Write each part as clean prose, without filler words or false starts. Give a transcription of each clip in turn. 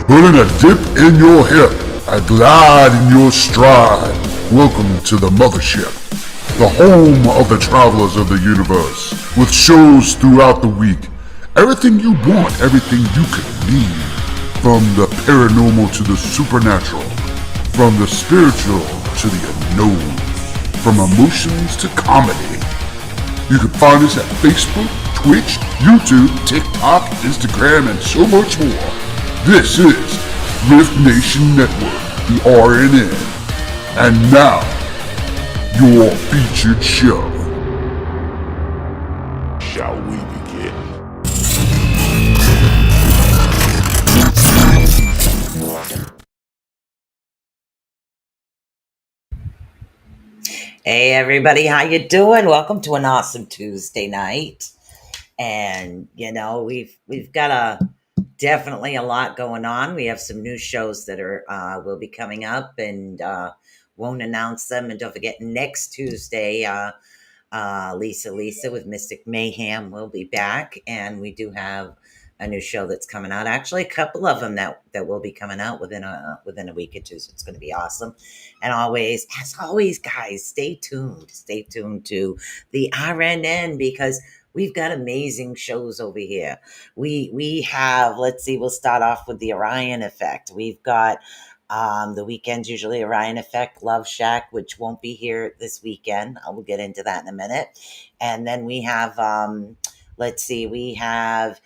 Putting a dip in your hip, a glide in your stride. Welcome to the mothership, the home of the travelers of the universe, with shows throughout the week. Everything you want, everything you could need. From the paranormal to the supernatural, from the spiritual to the unknown, from emotions to comedy. You can find us at Facebook, Twitch, YouTube, TikTok, Instagram, and so much more. This is Rift Nation Network, the RNN. And now, your featured show. Shall we begin? Hey everybody, how you doing? Welcome to an awesome Tuesday night. And we've got definitely a lot going on. We have some new shows that will be coming up, and won't announce them. And don't forget, next Tuesday, Lisa with Mystic Mayhem will be back, and we do have a new show that's coming out. Actually, a couple of them that will be coming out within a week or two. So it's going to be awesome. And as always, guys, stay tuned. Stay tuned to the RNN, because we've got amazing shows over here. We have, let's see, we'll start off with the Orion Effect. We've got the weekends, usually Orion Effect, Love Shack, which won't be here this weekend. I will get into that in a minute. And then we have, let's see, we have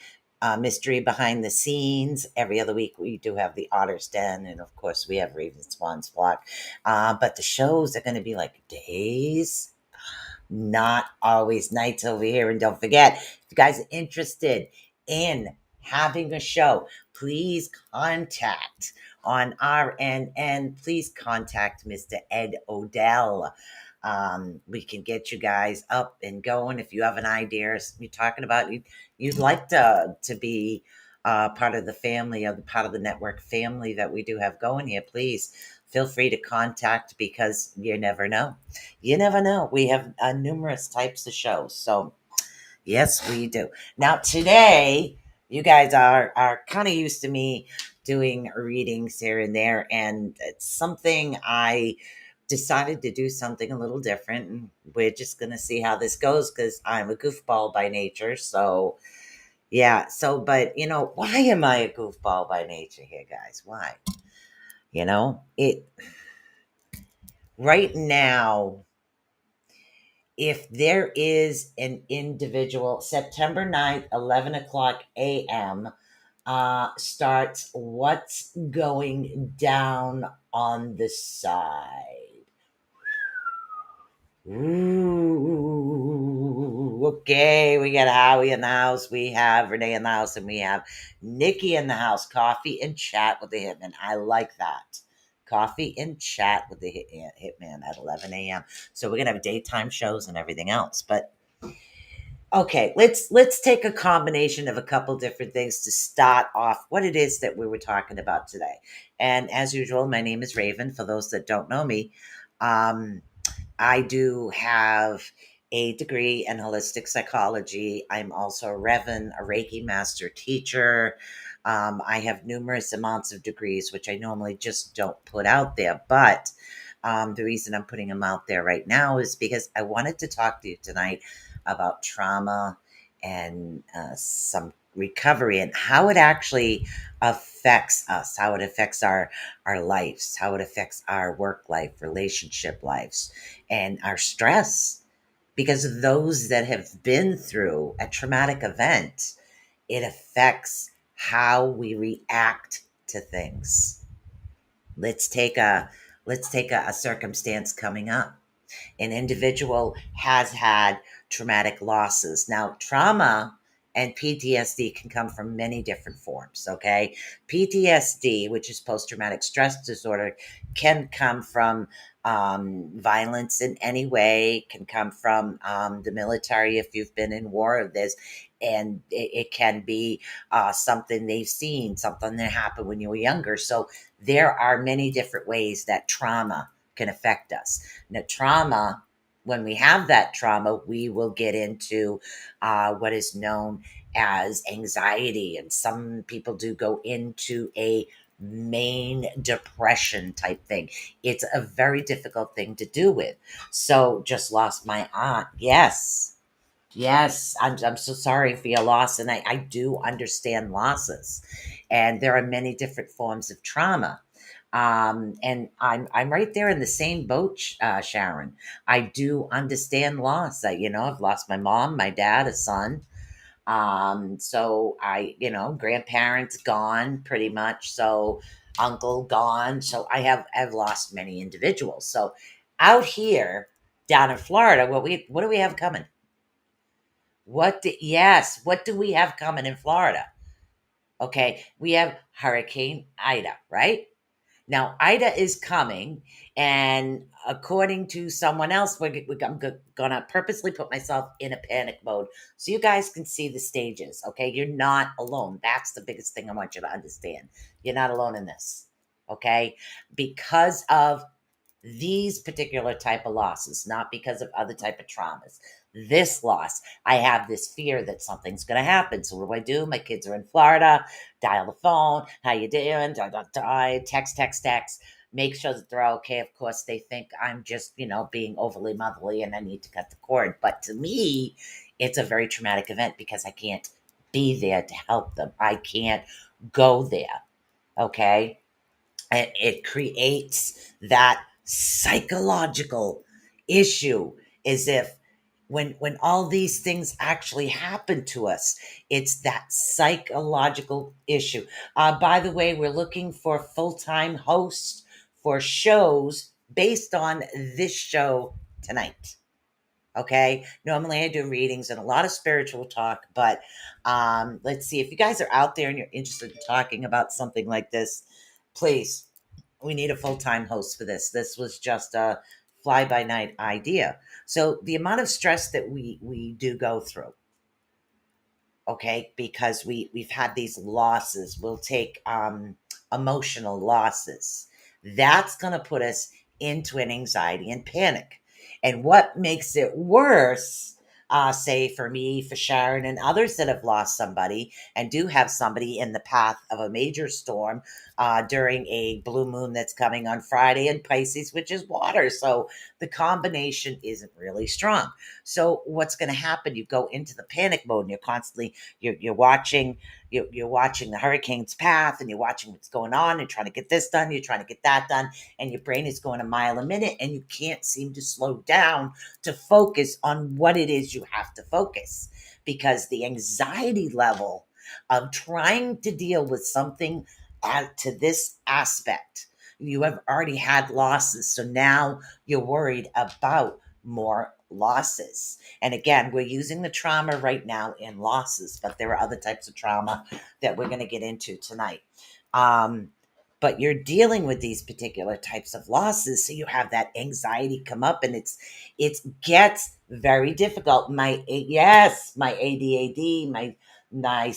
Mystery Behind the Scenes. Every other week we do have the Otter's Den. And of course we have Raven Swan's Flock. But the shows are going to be like days, not always nights over here. And don't forget, if you guys are interested in having a show, please contact on RNN. Please contact Mr. Ed Odell. We can get you guys up and going. If you have an idea you're talking about, you'd like to be part of the family, or the part of the network family that we do have going here, please feel free to contact, because you never know. You never know. We have numerous types of shows. So, yes, we do. Now, today, you guys are kind of used to me doing readings here and there, and it's something I decided to do something a little different. And we're just going to see how this goes, because I'm a goofball by nature. So, yeah. So, but, why am I a goofball by nature here, guys? Why? It right now, if there is an individual, September 9th, 11 o'clock a.m., starts What's Going Down on the Side. Ooh, okay, we got Howie in the house, we have Renee in the house, and we have Nikki in the house. Coffee and chat with the Hitman. I like that. Coffee and chat with the Hitman at 11 a.m. So we're gonna have daytime shows and everything else. But okay, let's take a combination of a couple different things to start off what it is that we were talking about today. And as usual, my name is Raven. For those that don't know me, I do have a degree in holistic psychology. I'm also a Reverend, a Reiki master teacher. I have numerous amounts of degrees, which I normally just don't put out there. But the reason I'm putting them out there right now is because I wanted to talk to you tonight about trauma and some recovery, and how it actually affects us, how it affects our lives, how it affects our work life, relationship lives, and our stress. Because of those that have been through a traumatic event, it affects how we react to things. Let's take a circumstance coming up. An individual has had traumatic losses. Now, trauma and PTSD can come from many different forms, okay? PTSD, which is post traumatic stress disorder, can come from violence in any way, can come from the military if you've been in war. And it can be something they've seen, something that happened when you were younger. So there are many different ways that trauma can affect us. Now, trauma, when we have that trauma, we will get into what is known as anxiety. And some people do go into a main depression type thing. It's a very difficult thing to do with. So just lost my aunt. Yes. Yes. I'm so sorry for your loss. And I do understand losses. And there are many different forms of trauma. And I'm right there in the same boat, Sharon. I do understand loss. I've lost my mom, my dad, a son. So grandparents gone pretty much. So uncle gone. So I've lost many individuals. So out here down in Florida, what do we have coming? What do we have coming in Florida? Okay, we have Hurricane Ida, right? Now, Ida is coming, and according to someone else, I'm gonna purposely put myself in a panic mode so you guys can see the stages. Okay, you're not alone. That's the biggest thing I want you to understand. You're not alone in this. Okay, because of these particular type of losses, not because of other type of traumas. This loss, I have this fear that something's going to happen. So what do? My kids are in Florida. Dial the phone. How you doing? Text, text, text. Make sure that they're okay. Of course, they think I'm just, being overly motherly and I need to cut the cord. But to me, it's a very traumatic event because I can't be there to help them. I can't go there. Okay, and it creates that psychological issue, as if when all these things actually happen to us, it's that psychological issue. By the way, we're looking for full-time hosts for shows based on this show tonight. Okay, normally I do readings and a lot of spiritual talk, but let's see if you guys are out there and you're interested in talking about something like this. Please, we need a full-time host for this. This was just a fly-by-night idea. So the amount of stress that we do go through, okay, because we've had these losses, we'll take emotional losses, that's going to put us into an anxiety and panic. And what makes it worse, say for me, for Sharon, and others that have lost somebody and do have somebody in the path of a major storm during a blue moon that's coming on Friday in Pisces, which is water. So the combination isn't really strong. So what's going to happen? You go into the panic mode and you're constantly you're watching you're watching the hurricane's path, and you're watching what's going on and trying to get this done, you're trying to get that done, and your brain is going a mile a minute and you can't seem to slow down to focus on what it is you have to focus, because the anxiety level of trying to deal with something to this aspect, you have already had losses, so now you're worried about more losses. And again, we're using the trauma right now in losses, but there are other types of trauma that we're going to get into tonight. Um, but you're dealing with these particular types of losses, so you have that anxiety come up, and it gets very difficult. My ADAD, my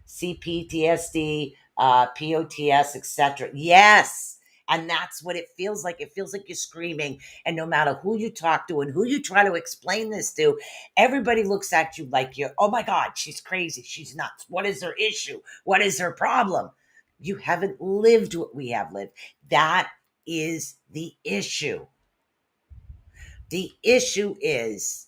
CPTSD, POTS, etc. Yes. And that's what it feels like. It feels like you're screaming. And no matter who you talk to and who you try to explain this to, everybody looks at you like you're, oh my God, she's crazy. She's nuts. What is her issue? What is her problem? You haven't lived what we have lived. That is the issue. The issue is,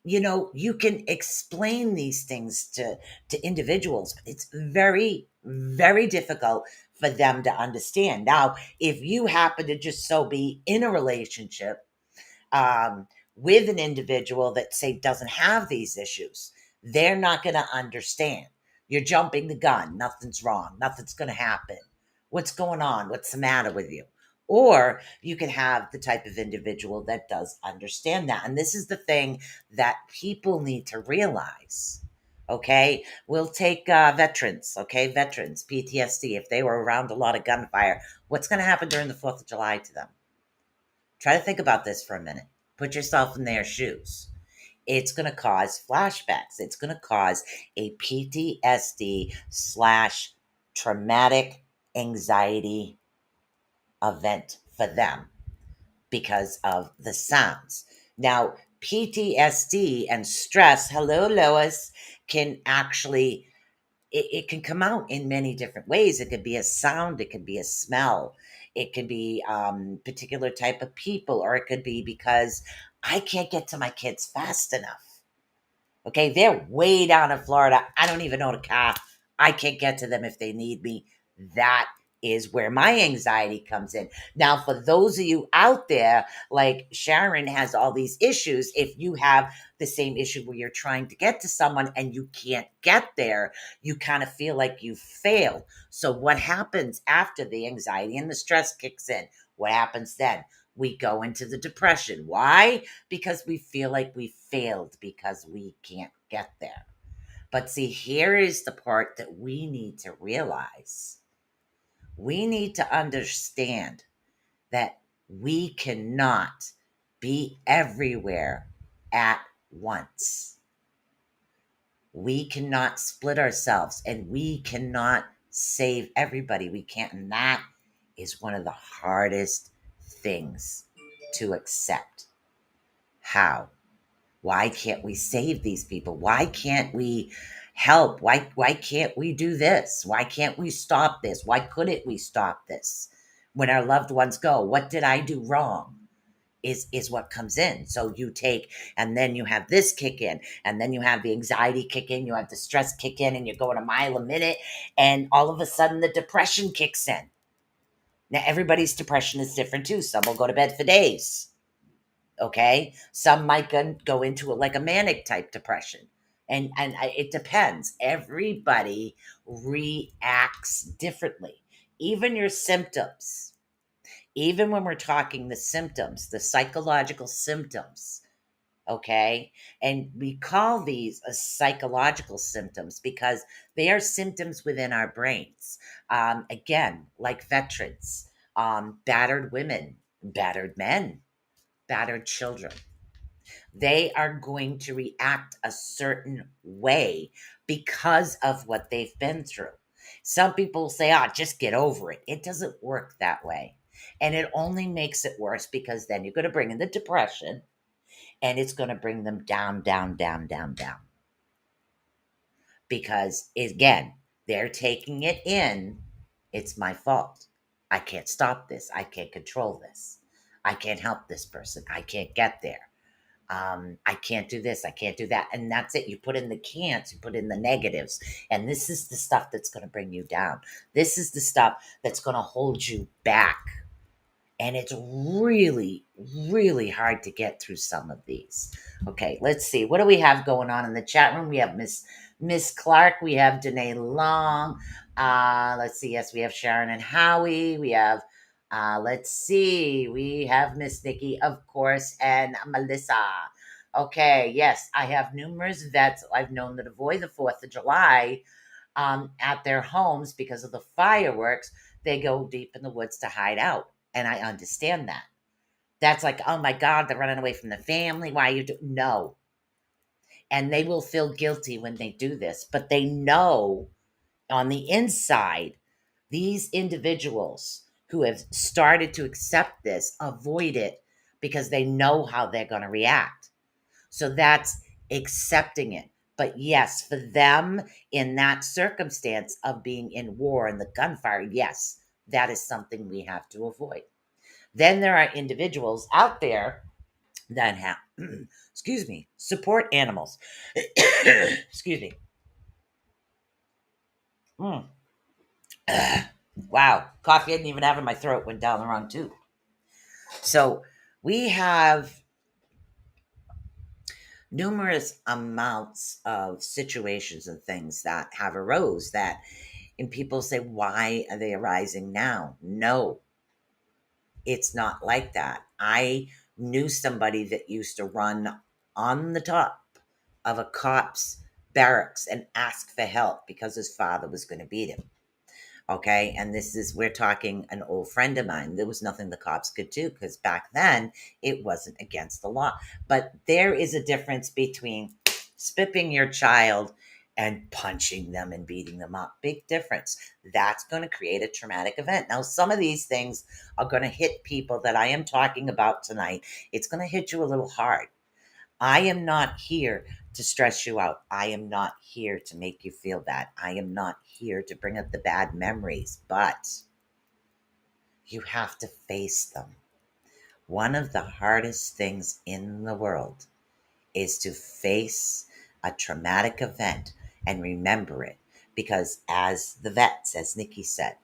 you can explain these things to individuals, but it's very, very difficult for them to understand. Now, if you happen to just so be in a relationship with an individual that, say, doesn't have these issues, they're not going to understand. You're jumping the gun. Nothing's wrong. Nothing's going to happen. What's going on? What's the matter with you? Or you can have the type of individual that does understand that. And this is the thing that people need to realize. Okay, we'll take veterans. Okay, veterans, PTSD. If they were around a lot of gunfire, what's going to happen during the 4th of July to them? Try to think about this for a minute. Put yourself in their shoes. It's going to cause flashbacks. It's going to cause a PTSD slash traumatic anxiety event for them because of the sounds. Now, PTSD and stress, hello, Lois, can actually it can come out in many different ways. It could be a sound, it could be a smell, it could be particular type of people, or it could be because I can't get to my kids fast enough. Okay, they're way down in Florida. I don't even own a car. I can't get to them if they need me. That is where my anxiety comes in. Now, for those of you out there, like Sharon has all these issues, if you have the same issue where you're trying to get to someone and you can't get there, you kind of feel like you failed. So, what happens after the anxiety and the stress kicks in? What happens then? We go into the depression. Why? Because we feel like we failed because we can't get there. But see, here is the part that we need to realize. We need to understand that we cannot be everywhere at once. We cannot split ourselves and we cannot save everybody. We can't. And that is one of the hardest things to accept. How? Why can't we save these people? Why can't we help? Why can't we do this? Why can't we stop this? Why couldn't we stop this? When our loved ones go, what did I do wrong? Is what comes in. So you take, and then you have this kick in, and then you have the anxiety kick in, you have the stress kick in, and you're going a mile a minute, and all of a sudden the depression kicks in. Now everybody's depression is different too. Some will go to bed for days. Okay, some might go into like a manic type depression, and it depends. Everybody reacts differently. Even your symptoms, even when we're talking the symptoms, the psychological symptoms. Okay, and we call these psychological symptoms because they are symptoms within our brains. Again, like veterans, battered women, battered men, battered children, they are going to react a certain way because of what they've been through. Some people say, just get over it. It doesn't work that way. And it only makes it worse because then you're going to bring in the depression and it's going to bring them down, down, down, down, down. Because again, they're taking it in. It's my fault. I can't stop this. I can't control this. I can't help this person. I can't get there. I can't do this, I can't do that. And that's it. You put in the can'ts, you put in the negatives. And this is the stuff that's going to bring you down. This is the stuff that's going to hold you back. And it's really, really hard to get through some of these. Okay, let's see. What do we have going on in the chat room? We have Miss Clark. We have Danae Long. Let's see. Yes, we have Sharon and Howie. We have let's see. We have Miss Nikki, of course, and Melissa. Okay, yes, I have numerous vets I've known that avoid the 4th of July at their homes because of the fireworks. They go deep in the woods to hide out. And I understand that. That's like, oh my God, they're running away from the family. Why are you doing? No. And they will feel guilty when they do this, but they know on the inside, these individuals who have started to accept this avoid it because they know how they're going to react. So that's accepting it. But yes, for them in that circumstance of being in war and the gunfire, yes, that is something we have to avoid. Then there are individuals out there that have, excuse me, support animals. Excuse me. Mm. Wow, coffee I didn't even have in my throat, went down the wrong tube. So we have numerous amounts of situations and things that have arose that, and people say, why are they arising now? No, it's not like that. I knew somebody that used to run on the top of a cop's barracks and ask for help because his father was going to beat him. Okay. And we're talking an old friend of mine. There was nothing the cops could do because back then it wasn't against the law. But there is a difference between spipping your child and punching them and beating them up. Big difference. That's going to create a traumatic event. Now, some of these things are going to hit people that I am talking about tonight. It's going to hit you a little hard. I am not here to stress you out. I am not here to make you feel bad. I am not here to bring up the bad memories, but you have to face them. One of the hardest things in the world is to face a traumatic event and remember it. Because, as the vets, as Nikki said,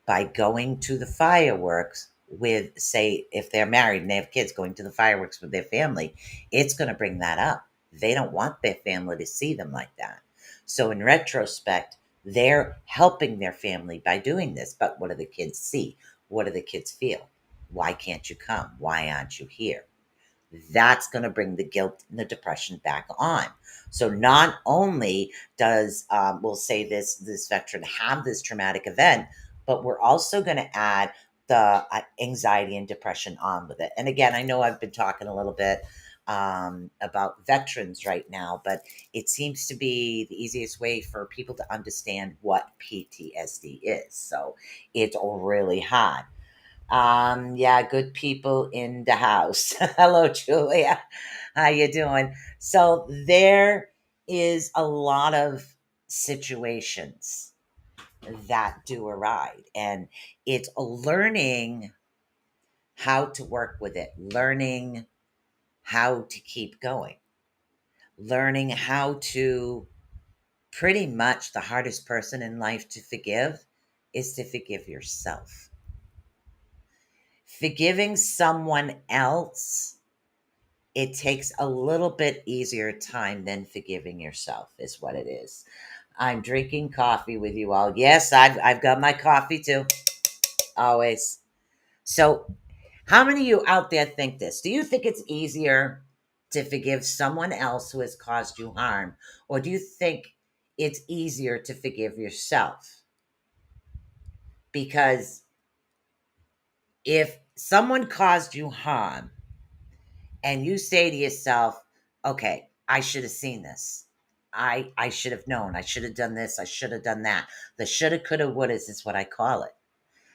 by going to the fireworks with, say, if they're married and they have kids, going to the fireworks with their family, it's going to bring that up. They don't want their family to see them like that. So, in retrospect, they're helping their family by doing this. But what do the kids see? What do the kids feel? Why can't you come? Why aren't you here? That's going to bring the guilt and the depression back on. So not only does we'll say this veteran have this traumatic event, but we're also going to add the anxiety and depression on with it. And again, I know I've been talking a little bit about veterans right now, but it seems to be the easiest way for people to understand what PTSD is. So it's really hard. Yeah, good people in the house. Hello, Julia. How you doing? So there is a lot of situations that do arise, and it's learning how to work with it, learning how to keep going, learning how to pretty much the hardest person in life to forgive is to forgive yourself. Forgiving someone else, it takes a little bit easier time than forgiving yourself, is what it is. I'm drinking coffee with you all. Yes, I've got my coffee too, always. So, how many of you out there think this? Do you think it's easier to forgive someone else who has caused you harm, or do you think it's easier to forgive yourself? Because if someone caused you harm, and you say to yourself, okay, I should have seen this. I should have known. I should have done this. I should have done that. The shoulda, coulda, wouldas is what I call it.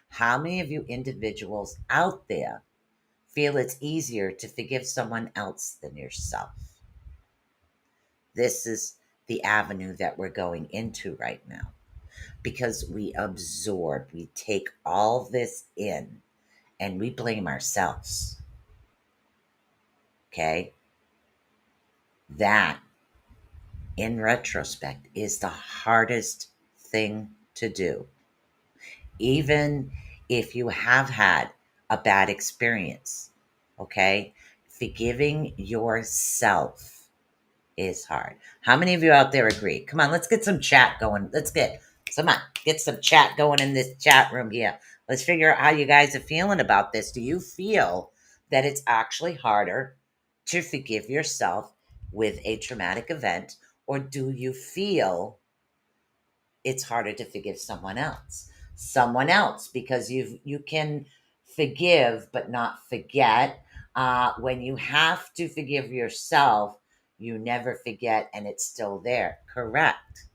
How many of you individuals out there feel it's easier to forgive someone else than yourself? This is the avenue that we're going into right now because we absorb, we take all this in, and we blame ourselves. Okay? That, in retrospect, is the hardest thing to do. Even if you have had a bad experience, okay? Forgiving yourself is hard. How many of you out there agree? Come on, let's get some chat going. Get some chat going in this chat room here. Let's figure out how you guys are feeling about this. Do you feel that it's actually harder to forgive yourself with a traumatic event, or do you feel it's harder to forgive someone else? Someone else, because you can forgive but not forget. When you have to forgive yourself, you never forget, and it's still there. Correct.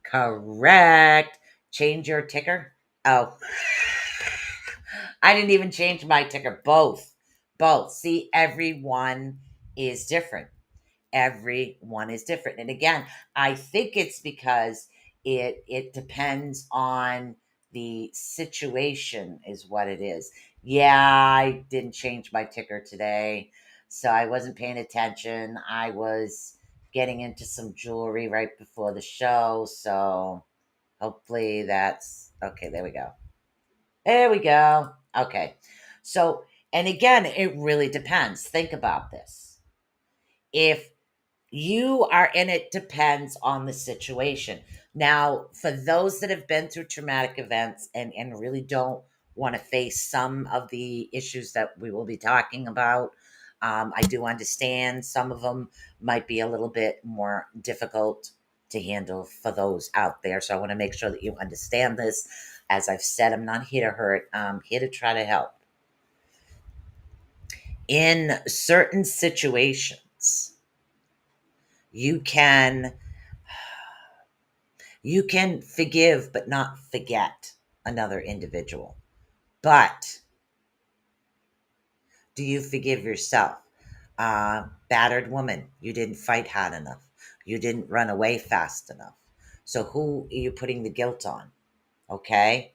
Correct. Change your ticker. Oh, I didn't even change my ticker. Both. Both. See, everyone is different. Everyone is different. And again, I think it's because it depends on the situation is what it is. Yeah, I didn't change my ticker today, so I wasn't paying attention. I was getting into some jewelry right before the show, so hopefully that's okay. There we go. There we go. Okay. So, and again, it really depends. Think about this. If you are in, it depends on the situation. Now, for those that have been through traumatic events and really don't want to face some of the issues that we will be talking about, I do understand some of them might be a little bit more difficult to handle for those out there. So I want to make sure that you understand this. As I've said, I'm not here to hurt, I'm here to try to help. In certain situations, you can forgive but not forget another individual. But do you forgive yourself? Battered woman, you didn't fight hard enough. You didn't run away fast enough. So who are you putting the guilt on? Okay?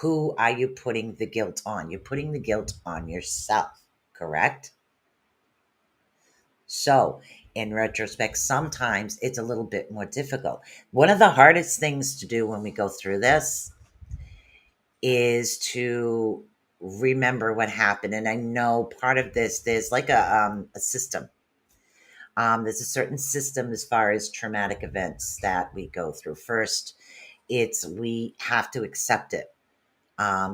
Who are you putting the guilt on? You're putting the guilt on yourself, correct? So, in retrospect, sometimes it's a little bit more difficult. One of the hardest things to do when we go through this is to remember what happened. And I know part of this, there's like a system. There's a certain system as far as traumatic events that we go through. First, it's we have to accept it.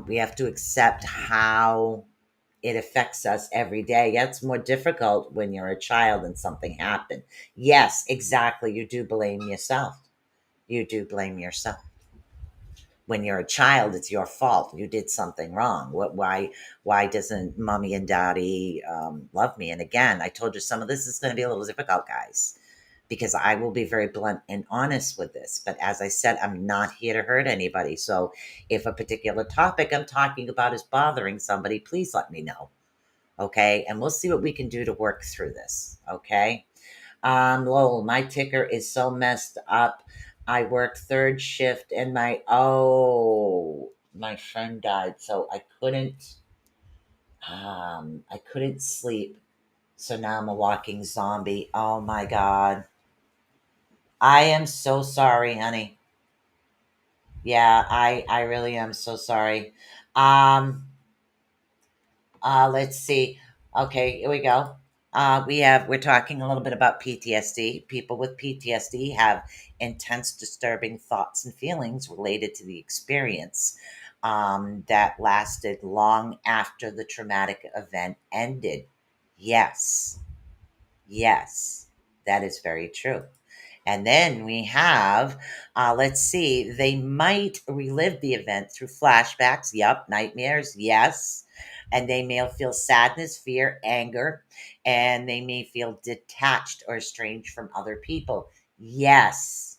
We have to accept how it affects us every day. Yeah, it's more difficult when you're a child and something happened. Yes, exactly. You do blame yourself. You do blame yourself. When you're a child, it's your fault. You did something wrong. Why doesn't mommy and daddy love me? And again, I told you some of this is going to be a little difficult, guys, because I will be very blunt and honest with this. But as I said, I'm not here to hurt anybody. So if a particular topic I'm talking about is bothering somebody, please let me know. Okay. And we'll see what we can do to work through this. Okay. Lowell, my ticker is so messed up. I work third shift and my friend died. So I couldn't sleep. So now I'm a walking zombie. Oh my God. I am so sorry, honey. Yeah, I really am so sorry. Um, let's see. Okay, here we go. We're talking a little bit about PTSD. People with PTSD have intense, disturbing thoughts and feelings related to the experience that lasted long after the traumatic event ended. Yes, yes, that is very true. And then we have, let's see, they might relive the event through flashbacks. Yep. Nightmares. Yes. And they may feel sadness, fear, anger, and they may feel detached or estranged from other people. Yes.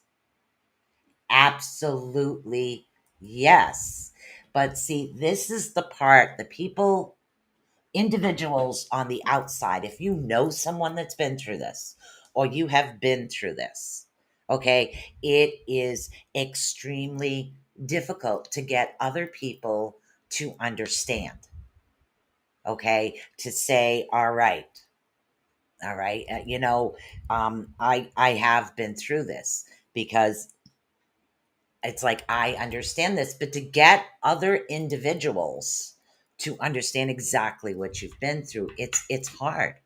Absolutely. Yes. But see, this is the part, the people, individuals on the outside, if you know someone that's been through this or you have been through this, okay, it is extremely difficult to get other people to understand, okay, to say, all right, I have been through this because it's like I understand this, but to get other individuals to understand exactly what you've been through, it's hard.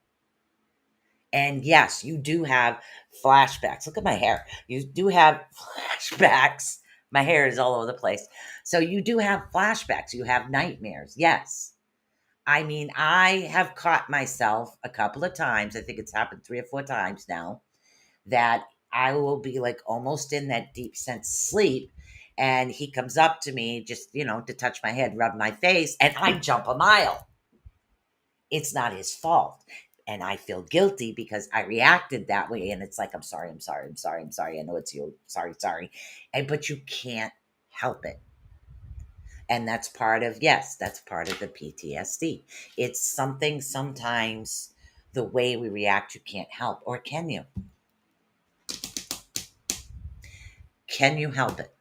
And yes, you do have flashbacks. Look at my hair. You do have flashbacks. My hair is all over the place. So you do have flashbacks. You have nightmares. Yes. I mean, I have caught myself a couple of times. I think it's happened 3 or 4 times now that I will be like almost in that deep sense sleep. And he comes up to me just, to touch my head, rub my face, and I jump a mile. It's not his fault. And I feel guilty because I reacted that way. And it's like, I'm sorry, I'm sorry, I'm sorry, I'm sorry. I know it's you. Sorry, sorry. But you can't help it. And that's part of the PTSD. It's something sometimes the way we react, you can't help. Or can you? Can you help it?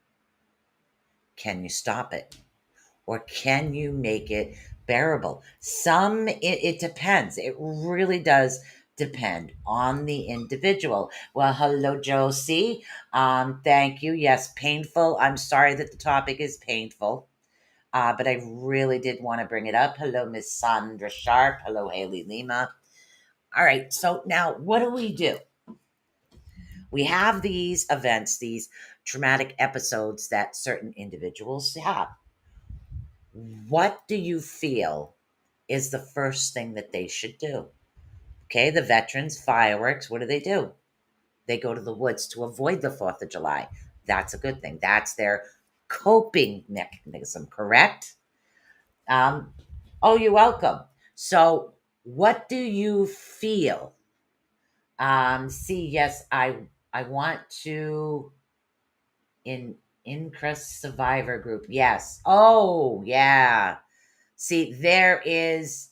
Can you stop it? Or can you make it bearable? It depends. It really does depend on the individual. Well, hello, Josie. Thank you. Yes, painful. I'm sorry that the topic is painful. But I really did want to bring it up. Hello, Miss Sandra Sharp. Hello, Haley Lima. All right. So now what do? We have these events, these traumatic episodes that certain individuals have. What do you feel is the first thing that they should do? Okay, the veterans, fireworks, what do? They go to the woods to avoid the 4th of July. That's a good thing. That's their coping mechanism, correct? Um, oh, you're welcome. So, what do you feel? See, yes, I want to in Increst Survivor group. Yes. Oh, yeah. See, there is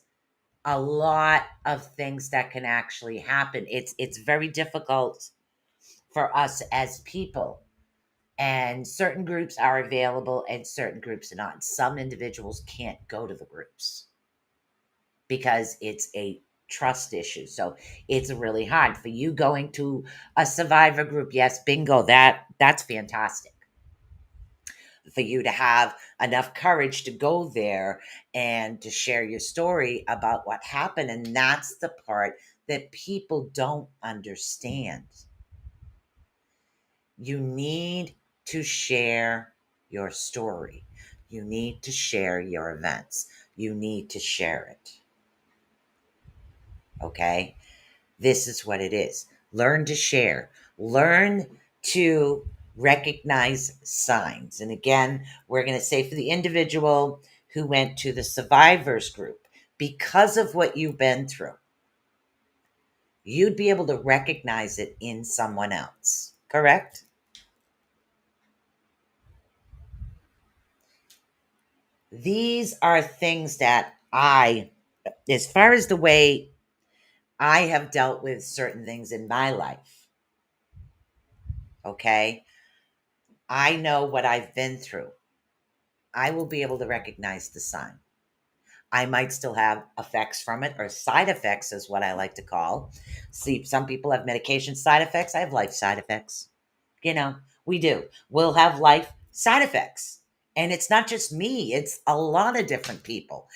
a lot of things that can actually happen. It's very difficult for us as people. And certain groups are available and certain groups are not. Some individuals can't go to the groups because it's a trust issue. So it's really hard for you going to a survivor group. Yes, bingo, that's fantastic. For you to have enough courage to go there and to share your story about what happened. And that's the part that people don't understand. You need to share your story. You need to share your events. You need to share it. Okay? This is what it is. Learn to share. Learn to recognize signs. And again, we're going to say for the individual who went to the survivors group, because of what you've been through, you'd be able to recognize it in someone else. Correct? These are things that as far as the way I have dealt with certain things in my life, okay, I know what I've been through. I will be able to recognize the sign. I might still have effects from it, or side effects is what I like to call. See, some people have medication side effects. I have life side effects. We do. We'll have life side effects. And it's not just me, it's a lot of different people.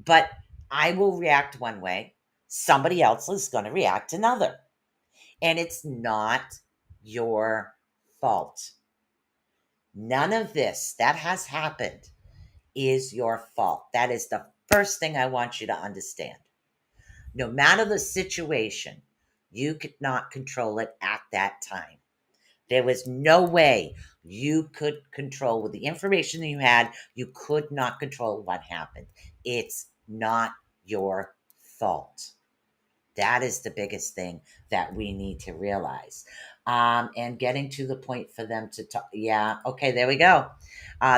But I will react one way, somebody else is going to react another. And it's not your fault. None of this that has happened is your fault. That is the first thing I want you to understand. No matter the situation, you could not control it at that time. There was no way you could control with the information that you had, you could not control what happened. It's not your fault. That is the biggest thing that we need to realize. And getting to the point for them to talk. Yeah, okay, there we go.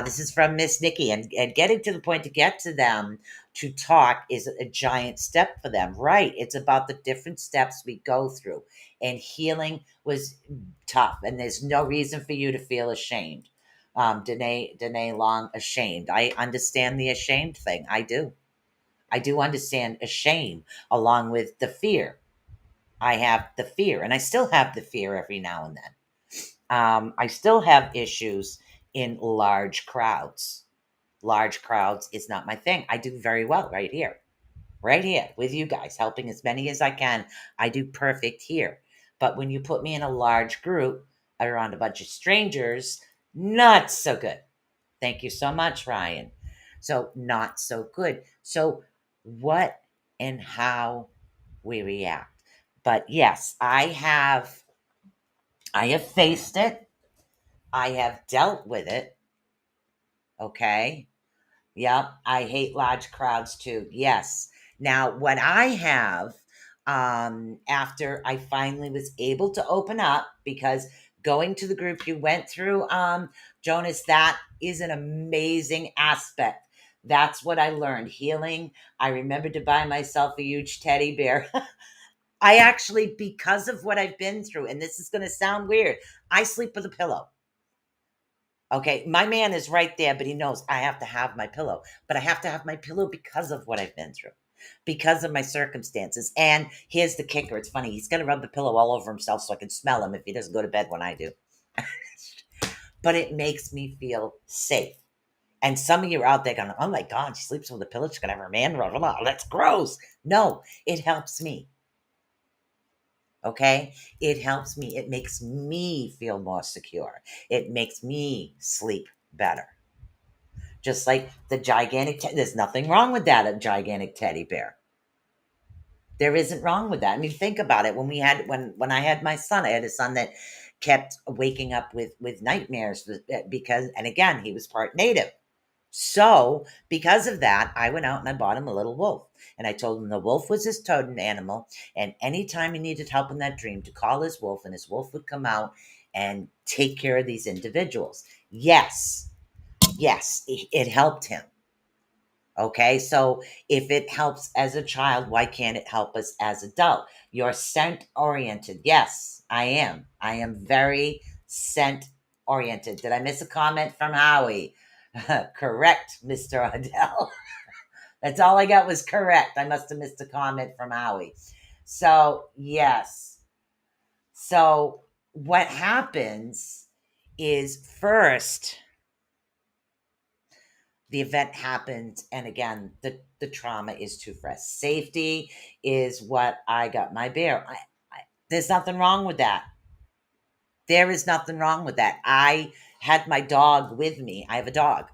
This is from Miss Nikki. And getting to the point to get to them to talk is a giant step for them. Right. It's about the different steps we go through. And healing was tough. And there's no reason for you to feel ashamed. Danae Long, ashamed. I understand the ashamed thing. I do. I do understand a shame along with the fear. I have the fear, and I still have the fear every now and then. I still have issues in large crowds. Large crowds is not my thing. I do very well right here with you guys, helping as many as I can. I do perfect here. But when you put me in a large group around a bunch of strangers, not so good. Thank you so much, Ryan. So, not so good. So, what and how we react. But yes, I have faced it. I have dealt with it. Okay. Yep. I hate large crowds too. Yes. Now, what I have, after I finally was able to open up, because going to the group you went through, Jonas, that is an amazing aspect. That's what I learned. Healing. I remembered to buy myself a huge teddy bear. I actually, because of what I've been through, and this is going to sound weird, I sleep with a pillow. Okay, my man is right there, but he knows I have to have my pillow. But I have to have my pillow because of what I've been through, because of my circumstances. And here's the kicker. It's funny. He's going to rub the pillow all over himself so I can smell him if he doesn't go to bed when I do. But it makes me feel safe. And some of you are out there going, oh my God, she sleeps with a pillow. She's going to have her man. Blah, blah, blah. That's gross. No, it helps me. Okay. It helps me. It makes me feel more secure. It makes me sleep better. Just like the gigantic, there's nothing wrong with that, a gigantic teddy bear. There isn't wrong with that. I mean, think about it. When I had my son, I had a son that kept waking up with nightmares because, and again, he was part native. So, because of that, I went out and I bought him a little wolf. And I told him the wolf was his totem animal. And anytime he needed help in that dream, to call his wolf, and his wolf would come out and take care of these individuals. Yes, it helped him. Okay, so if it helps as a child, why can't it help us as adult? You're scent oriented. Yes, I am. I am very scent oriented. Did I miss a comment from Howie? Correct, Mr. Odell. That's all I got was correct. I must have missed a comment from Howie. So, yes. So, what happens is first, the event happens, and again, the trauma is too fresh. Safety is what I got my bear. There's nothing wrong with that. There is nothing wrong with that. I had my dog with me. I have a dog.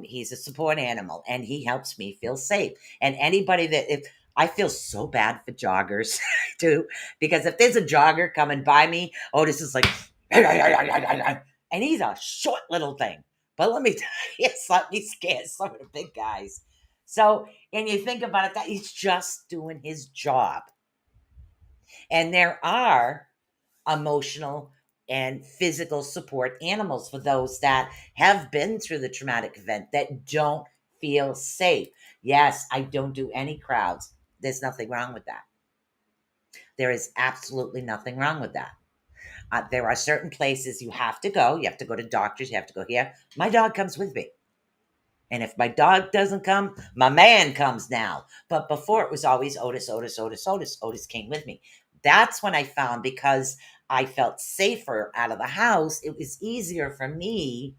He's a support animal, and he helps me feel safe. And anybody that if I feel so bad for joggers too, because if there's a jogger coming by me, Otis is like, and he's a short little thing. But let me tell you, he scares some of the big guys. So, and you think about it, that he's just doing his job. And there are emotional and physical support animals for those that have been through the traumatic event that don't feel safe. Yes, I don't do any crowds. There's nothing wrong with that. There is absolutely nothing wrong with that. There are certain places you have to go. You have to go to doctors. You have to go here. My dog comes with me. And if my dog doesn't come, my man comes now. But before it was always Otis, Otis, Otis, Otis. Otis came with me. That's when I found, because I felt safer out of the house, it was easier for me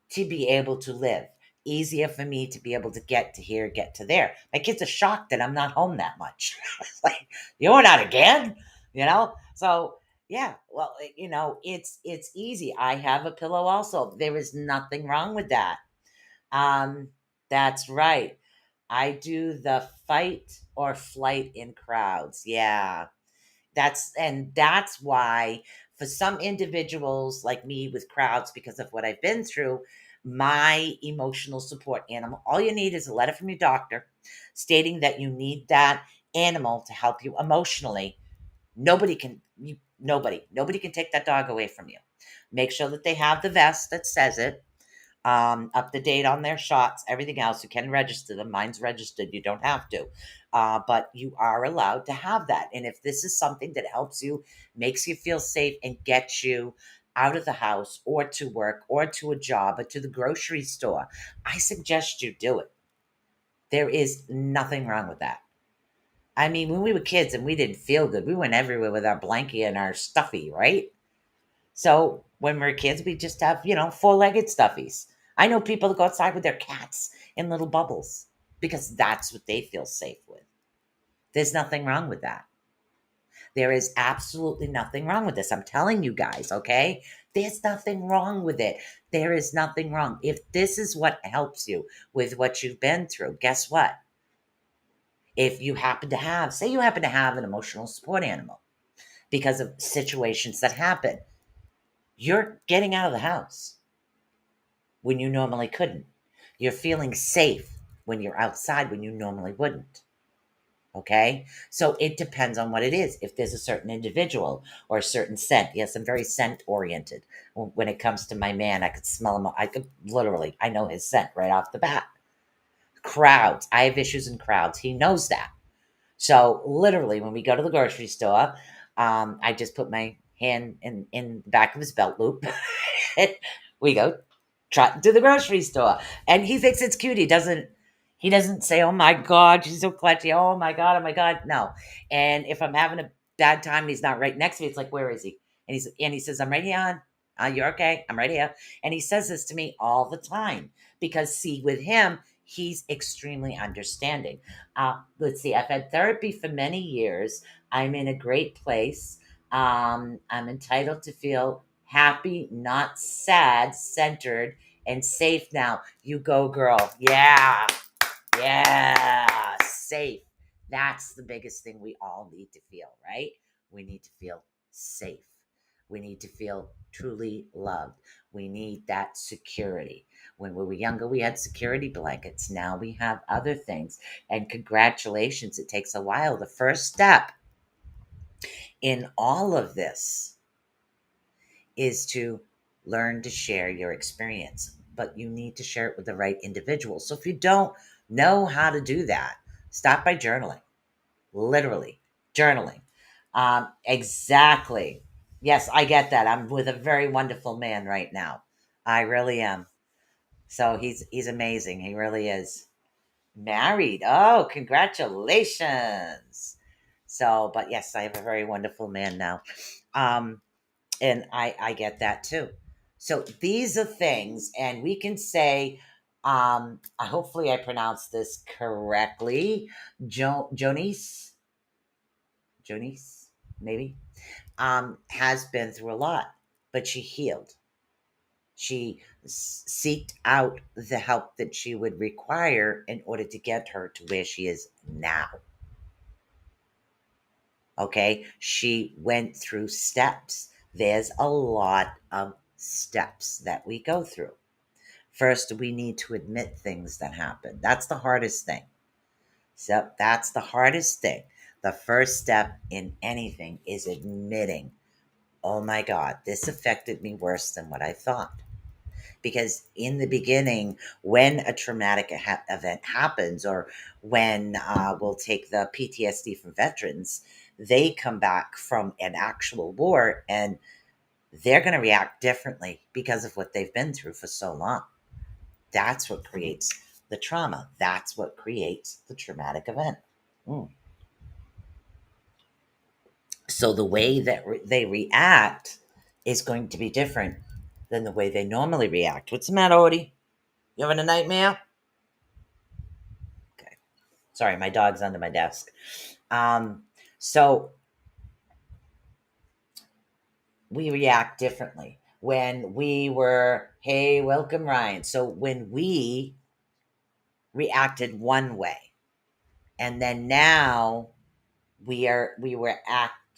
to be able to live. Easier for me to be able to get to here, get to there. My kids are shocked that I'm not home that much. It's like, you're not again, you know? So yeah, well, it's easy. I have a pillow also. There is nothing wrong with that. Um, that's right. I do the fight or flight in crowds. Yeah. That's why for some individuals like me with crowds, because of what I've been through, my emotional support animal, all you need is a letter from your doctor stating that you need that animal to help you emotionally. Nobody can take that dog away from you. Make sure that they have the vest that says it, up to date on their shots, everything else. You can register them. Mine's registered. You don't have to. But you are allowed to have that. And if this is something that helps you, makes you feel safe, and gets you out of the house or to work or to a job or to the grocery store, I suggest you do it. There is nothing wrong with that. I mean, when we were kids and we didn't feel good, we went everywhere with our blankie and our stuffy, right? So when we were kids, we just have, four-legged stuffies. I know people that go outside with their cats in little bubbles because that's what they feel safe with. There's nothing wrong with that. There is absolutely nothing wrong with this. I'm telling you guys, okay? There's nothing wrong with it. There is nothing wrong. If this is what helps you with what you've been through, guess what? If you happen to have, say you happen to have an emotional support animal because of situations that happen, you're getting out of the house when you normally couldn't. You're feeling safe when you're outside when you normally wouldn't. Okay? So it depends on what it is. If there's a certain individual or a certain scent. Yes, I'm very scent oriented. When it comes to my man, I could smell him. I know his scent right off the bat. Crowds. I have issues in crowds. He knows that. So literally, when we go to the grocery store, I just put my hand in the back of his belt loop. We go trot to the grocery store, and he thinks it's cute. He doesn't say, "Oh my God, she's so clutchy." Oh my God, oh my God. No. And if I'm having a bad time and he's not right next to me, it's like, "Where is he?" And he says, "I'm right here. On. You're okay. I'm right here." And he says this to me all the time because, see, with him, he's extremely understanding. Let's see. I've had therapy for many years. I'm in a great place. I'm entitled to feel happy, not sad, centered, and safe now. You go, girl. Yeah. Yeah. Safe. That's the biggest thing we all need to feel, right? We need to feel safe. We need to feel truly loved. We need that security. When we were younger, we had security blankets. Now we have other things. And congratulations, it takes a while. The first step in all of this is to learn to share your experience. but you need to share it with the right individual. So if you don't know how to do that, start by journaling. Literally, journaling. Exactly. Yes, I get that. I'm with a very wonderful man right now. I really am. So he's amazing. He really is. Married. Oh, congratulations. So, but yes, I have a very wonderful man now. Um, and I get that too. So these are things, and we can say, hopefully I pronounced this correctly. Jonice, maybe, has been through a lot, but she healed. She seeked out the help that she would require in order to get her to where she is now. Okay, she went through steps. There's a lot of steps that we go through. First, we need to admit things that happen. That's the hardest thing. So, that's the hardest thing. The first step in anything is admitting, oh my God, this affected me worse than what I thought. Because in the beginning, when a traumatic event happens, or when we'll take the PTSD from veterans, they come back from an actual war and they're going to react differently because of what they've been through for so long. That's what creates the trauma. That's what creates the traumatic event. Mm. So the way that they react is going to be different than the way they normally react. What's the matter, Odie? You having a nightmare? Okay. Sorry, my dog's under my desk. Um, so we react differently. When we were, hey, welcome, Ryan. So when we reacted one way, and then now we were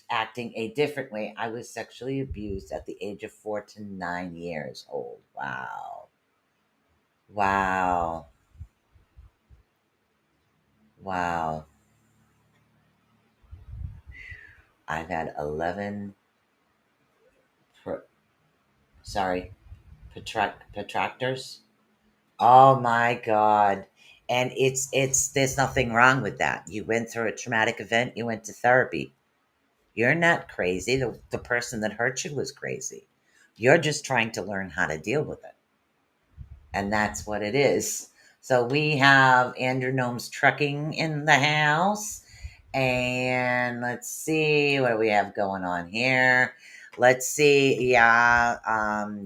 acting a different way. I was sexually abused at the age of 4 to 9 years old. Wow. Wow. Wow. I've had 11 pro- sorry, protractors. Oh my God. And it's there's nothing wrong with that. You went through a traumatic event, you went to therapy. You're not crazy. The person that hurt you was crazy. You're just trying to learn how to deal with it. And that's what it is. So we have Andrew Gnome's Trucking in the house. And let's see what do we have going on here. Let's see. Yeah,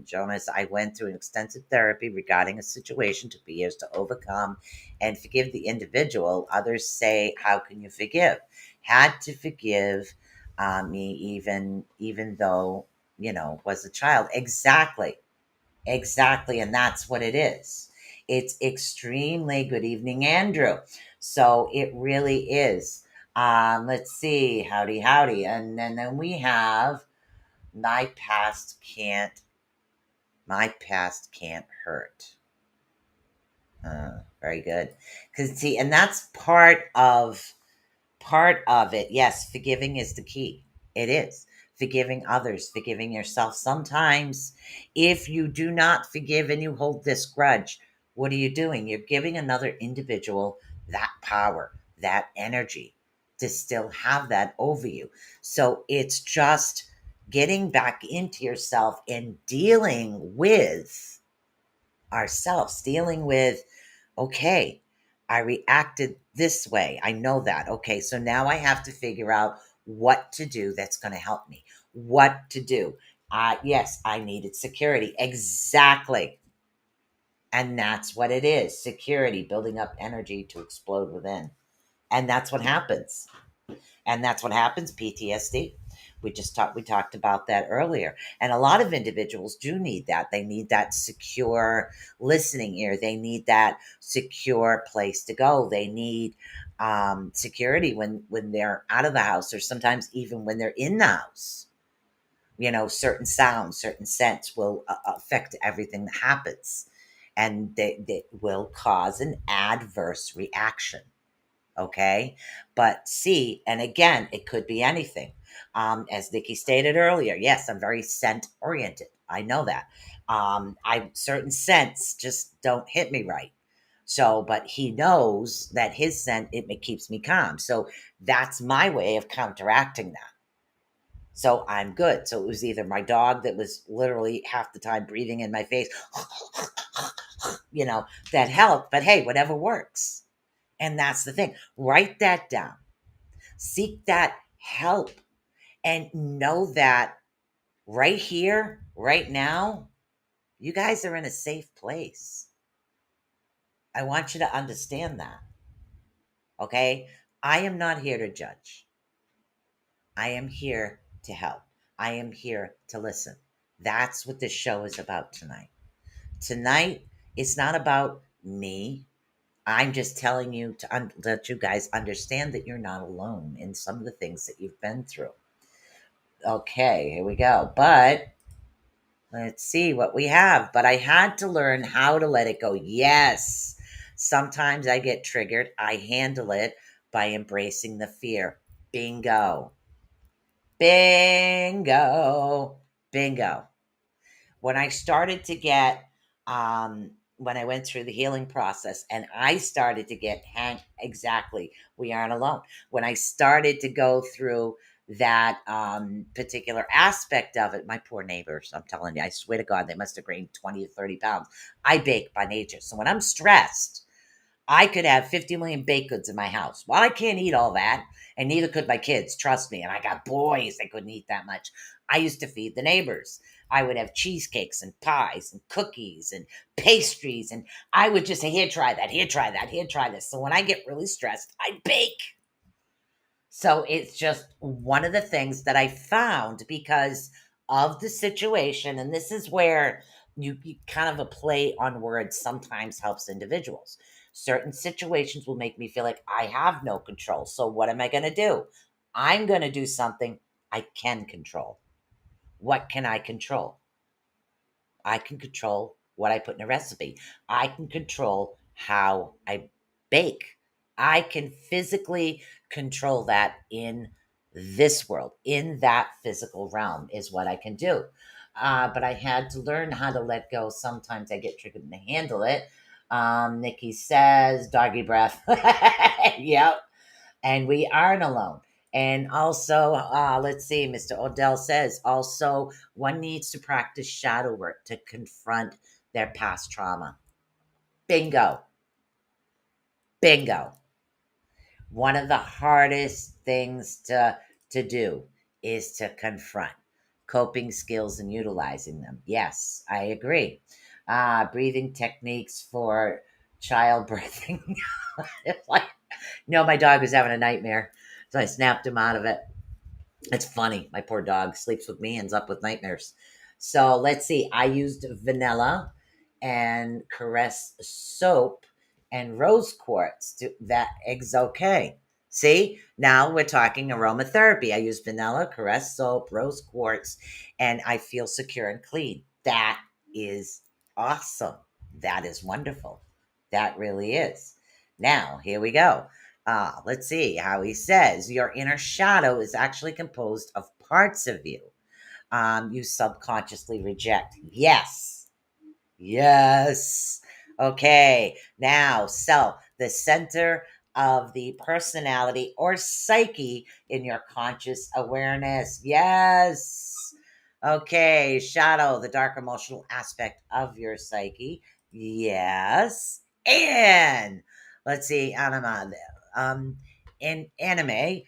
Jonas, I went through an extensive therapy regarding a situation, took me years to overcome and forgive the individual. Others say, how can you forgive? Had to forgive me even though, was a child. Exactly. Exactly, and that's what it is. It's extremely good evening, Andrew. So it really is. Let's see, howdy, howdy, and then we have my past can't, my past can't hurt. Very good, because see, and that's part of it. Yes, forgiving is the key. It is. Forgiving others, forgiving yourself. Sometimes, if you do not forgive and you hold this grudge, what are you doing? You're giving another individual that power, that energy to still have that over you. So it's just getting back into yourself and dealing with ourselves, dealing with, okay, I reacted this way. I know that. Okay, so now I have to figure out what to do that's going to help me. What to do. Yes, I needed security. Exactly. And that's what it is, security, building up energy to explode within. And that's what happens. And that's what happens, PTSD. We talked about that earlier. And a lot of individuals do need that. They need that secure listening ear. They need that secure place to go. They need security when they're out of the house, or sometimes even when they're in the house. Certain sounds, certain scents will affect everything that happens, and they will cause an adverse reaction. Okay. But see, and again, it could be anything. As Nikki stated earlier, yes, I'm very scent oriented. I know that. I certain scents just don't hit me right. So, but he knows that his scent keeps me calm. So that's my way of counteracting that. So I'm good. So it was either my dog that was literally half the time breathing in my face, that helped. But hey, whatever works. And that's the thing. Write that down. Seek that help and know that right here, right now, you guys are in a safe place. I want you to understand that. Okay? I am not here to judge. I am here to help. I am here to listen. That's what this show is about tonight. Tonight, it's not about me. I'm just telling you to let you guys understand that you're not alone in some of the things that you've been through. Okay, here we go. But let's see what we have. But I had to learn how to let it go. Yes. Sometimes I get triggered. I handle it by embracing the fear. Bingo. Bingo. Bingo. When I started to get, when I went through the healing process and I started to get exactly, we aren't alone. When I started to go through that particular aspect of it, my poor neighbors, I'm telling you, I swear to God, they must have gained 20 to 30 pounds. I bake by nature. So when I'm stressed, I could have 50 million baked goods in my house. Well, I can't eat all that, and neither could my kids, trust me. And I got boys that couldn't eat that much. I used to feed the neighbors. I would have cheesecakes and pies and cookies and pastries, and I would just say, here, try that, here, try that, here, try this. So when I get really stressed, I bake. So it's just one of the things that I found because of the situation. And this is where you kind of a play on words sometimes helps individuals. Certain situations will make me feel like I have no control. So what am I going to do? I'm going to do something I can control. What can I control? I can control what I put in a recipe. I can control how I bake. I can physically control that in this world, in that physical realm, is what I can do. But I had to learn how to let go. Sometimes I get triggered and handle it. Nikki says, doggy breath. Yep. And we aren't alone. And also, let's see, Mr. Odell says also one needs to practice shadow work to confront their past trauma. Bingo. Bingo. One of the hardest things to do is to confront coping skills and utilizing them. Yes, I agree. Breathing techniques for childbirthing. It's like, no, my dog was having a nightmare, so I snapped him out of it. It's funny. My poor dog sleeps with me, ends up with nightmares. So let's see. I used vanilla and caress soap and rose quartz. That eggs okay. See, now we're talking aromatherapy. I use vanilla, caress soap, rose quartz, and I feel secure and clean. That is awesome. That is wonderful. That really is. Now, here we go. Let's see how he says your inner shadow is actually composed of parts of you you subconsciously reject. Yes. Yes. Okay. Now, self, the center of the personality or psyche in your conscious awareness. Yes. Okay. Shadow, the dark emotional aspect of your psyche. Yes. And let's see, anima, in anime,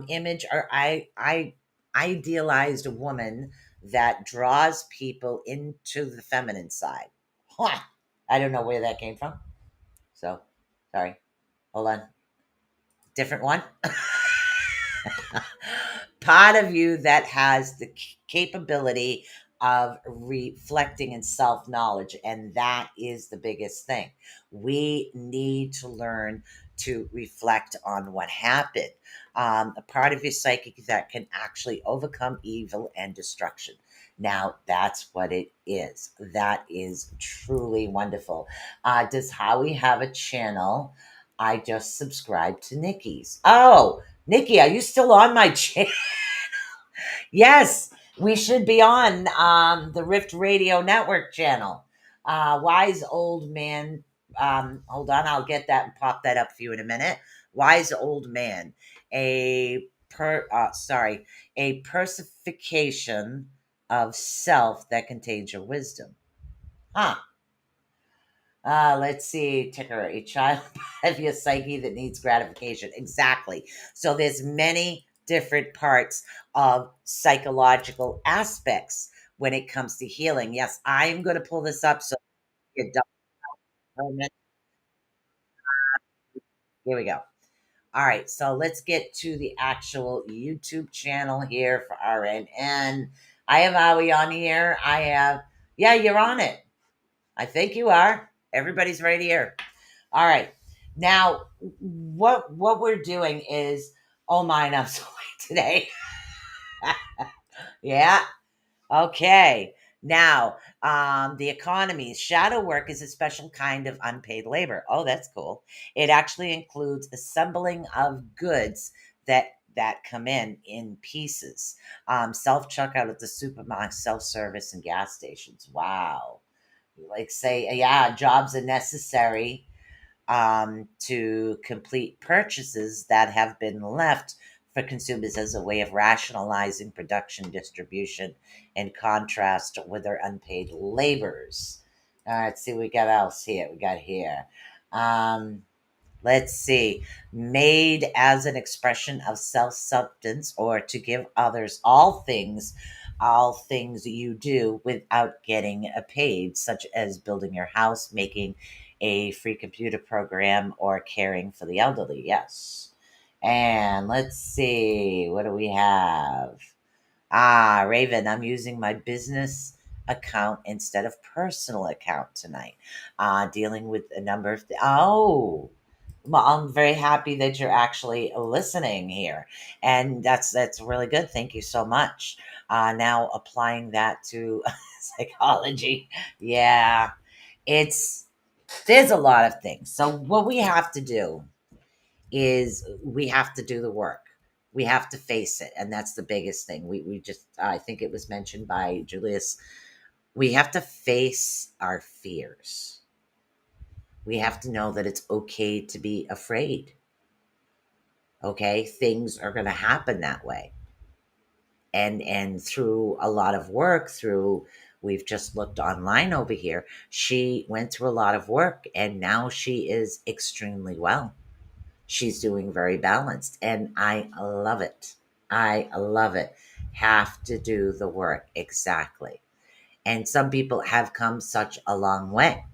image, or I idealized a woman that draws people into the feminine side. Huh. I don't know where that came from. So, sorry. Hold on. Different one. Part of you that has the capability of reflecting and self knowledge. And that is the biggest thing. We need to learn to reflect on what happened. A part of your psyche that can actually overcome evil and destruction. Now, that's what it is. That is truly wonderful. Does Howie have a channel? I just subscribed to Nikki's. Oh, Nikki, are you still on my channel? Yes. We should be on the Rift Radio Network channel. Wise old man. Hold on, I'll get that and pop that up for you in a minute. Wise old man, a personification of self that contains your wisdom. Huh. Let's see, ticker, a child of your psyche that needs gratification. Exactly. So there's many different parts of psychological aspects when it comes to healing. Yes, I'm going to pull this up so you don't. Here we go. All right, so let's get to the actual YouTube channel here for RNN. I have Howie on here. Yeah, you're on it. I think you are. Everybody's right here. All right. Now, what we're doing is, oh my, I'm so late today. Yeah. Okay. Now, the economy shadow work is a special kind of unpaid labor. Oh, that's cool. It actually includes assembling of goods that come in pieces. Self checkout at the supermarket, self service, and gas stations. Wow. Like say, yeah, jobs are necessary to complete purchases that have been left for consumers as a way of rationalizing production distribution in contrast with their unpaid laborers. All right, let's see what we got else here. We got here. Um, let's see. Made as an expression of self substance or to give others all things you do without getting paid, such as building your house, making a free computer program, or caring for the elderly. Yes. And let's see. What do we have? Raven, I'm using my business account instead of personal account tonight. Dealing with a number of well, I'm very happy that you're actually listening here, and that's really good. Thank you so much. Now applying that to psychology, yeah, it's there's a lot of things. So what we have to do is we have to do the work. We have to face it, and that's the biggest thing. We just I think it was mentioned by Julius. We have to face our fears. We have to know that it's okay to be afraid. Okay, things are going to happen that way, and through a lot of work, through we've just looked online over here. She went through a lot of work, and now she is extremely well. She's doing very balanced, and I love it. I love it. Have to do the work. Exactly. And some people have come such a long way.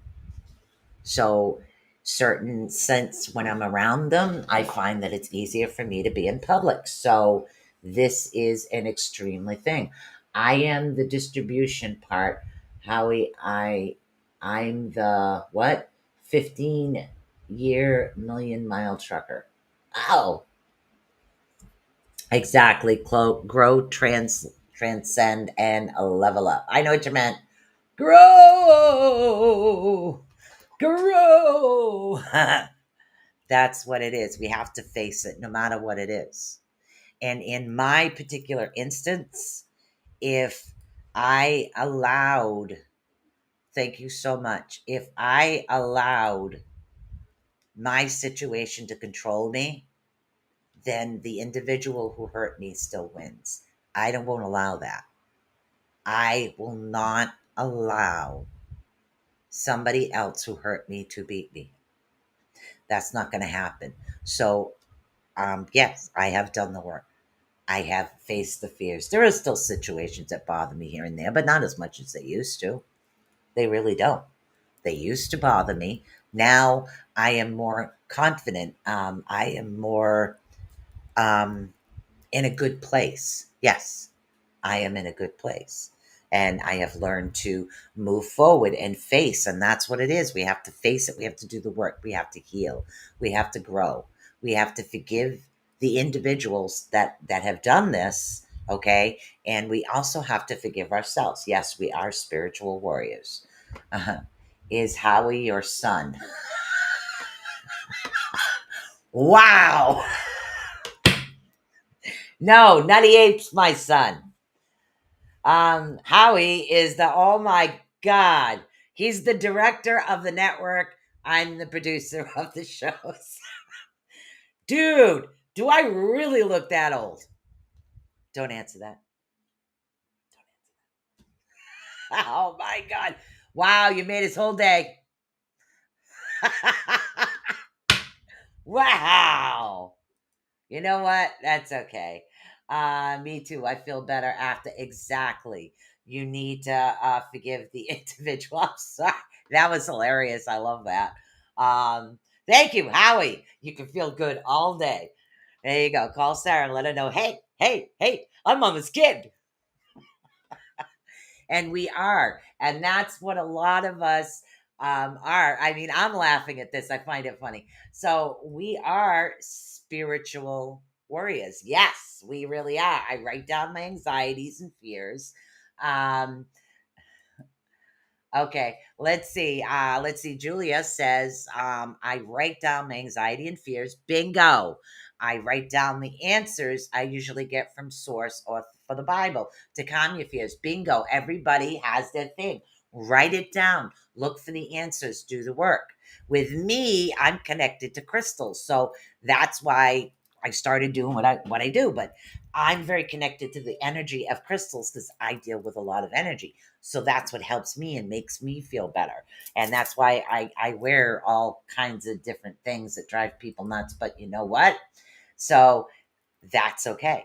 So, certain sense when I'm around them, I find that it's easier for me to be in public. So, this is an extremely thing. I am the distribution part. Howie, I'm the what? 15-year million-mile trucker. Oh, exactly. Grow, transcend, and level up. I know what you meant. Grow, grow. That's what it is. We have to face it no matter what it is. And in my particular instance, if I allowed, thank you so much, if I allowed my situation to control me, then the individual who hurt me still wins. I don't won't allow that. I will not allow somebody else who hurt me to beat me. That's not going to happen. So, yes, I have done the work. I have faced the fears. There are still situations that bother me here and there, but not as much as they used to. They really don't. They used to bother me. Now I am more confident. I am more in a good place. Yes, I am in a good place. And I have learned to move forward and face. And that's what it is. We have to face it. We have to do the work. We have to heal. We have to grow. We have to forgive the individuals that have done this. Okay. And we also have to forgive ourselves. Yes, we are spiritual warriors. Is Howie your son? Wow. No, Nutty Ape's my son. Howie is oh my God, he's the director of the network. I'm the producer of the shows. Dude, do I really look that old? Don't answer that. Oh my God. Wow, you made his whole day. Wow. You know what? That's okay. Me too. I feel better after. Exactly. You need to forgive the individual. I'm sorry. That was hilarious. I love that. Thank you, Howie. You can feel good all day. There you go. Call Sarah and let her know, hey, hey, hey, I'm Mama's kid. And we are. And that's what a lot of us are. I mean, I'm laughing at this. I find it funny. So we are spiritual warriors. Yes, we really are. I write down my anxieties and fears. Um, Okay, let's see. Let's see. Julia says, I write down my anxiety and fears. Bingo. I write down the answers I usually get from source or for the Bible to calm your fears. Bingo. Everybody has their thing. Write it down. Look for the answers. Do the work. With me, I'm connected to crystals. So that's why I started doing what I do. But I'm very connected to the energy of crystals because I deal with a lot of energy. So that's what helps me and makes me feel better. And that's why I wear all kinds of different things that drive people nuts. But you know what? So that's okay.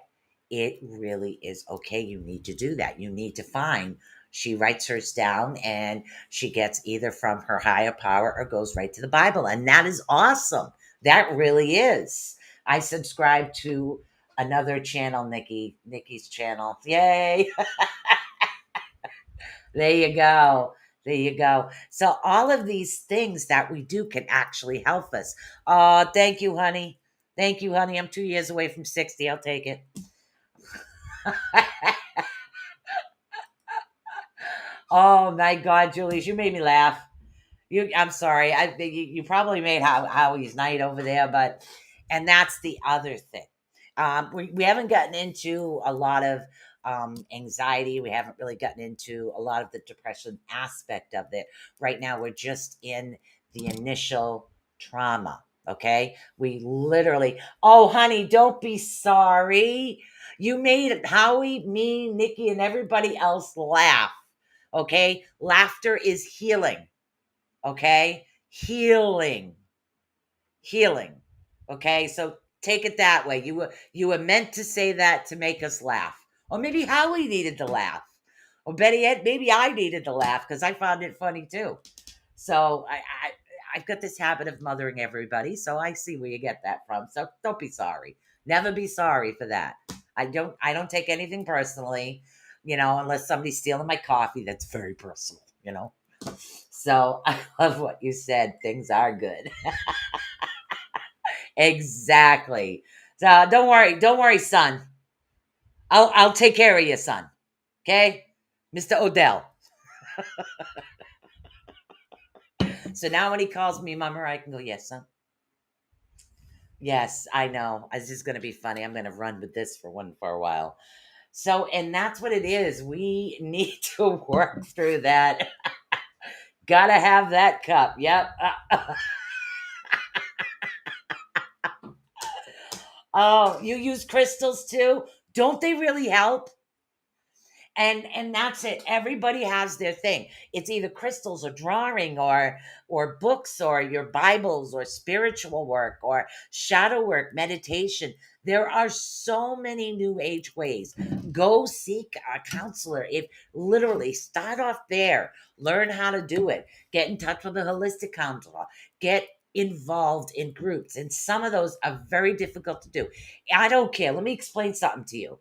It really is okay. You need to do that. You need to find. She writes hers down and she gets either from her higher power or goes right to the Bible. And that is awesome. That really is. I subscribe to another channel, Nikki's channel. Yay. There you go. There you go. So all of these things that we do can actually help us. Oh, thank you, honey. Thank you, honey. I'm 2 years away from 60. I'll take it. Oh my God, Julius, you made me laugh. I'm sorry. You probably made Howie's night over there, but and that's the other thing. We haven't gotten into a lot of anxiety. We haven't really gotten into a lot of the depression aspect of it. Right now, we're just in the initial trauma. Okay, we literally. Oh, honey, don't be sorry. You made Howie, me, Nikki, and everybody else laugh. Okay, laughter is healing. Okay, healing. Okay, so take it that way. You were meant to say that to make us laugh, or maybe Howie needed to laugh, or better yet, maybe I needed to laugh because I found it funny too. So I've got this habit of mothering everybody, so I see where you get that from. So don't be sorry. Never be sorry for that. I don't take anything personally, unless somebody's stealing my coffee. That's very personal. So I love what you said. Things are good. Exactly. So don't worry, son. I'll take care of you, son. Okay, Mr. Odell. So now when he calls me mama, I can go, yes, son. Yes, I know. This is gonna be funny. I'm gonna run with this for a while. So, and that's what it is. We need to work through that. Gotta have that cup. Yep. Oh, you use crystals too? Don't they really help? And that's it. Everybody has their thing. It's either crystals or drawing or books or your bibles or spiritual work or shadow work, meditation. There are so many new age ways. Go seek a counselor. If literally start off there, learn how to do it, get in touch with a holistic counselor, get involved in groups, and some of those are very difficult to do. I don't care. Let me explain something to you.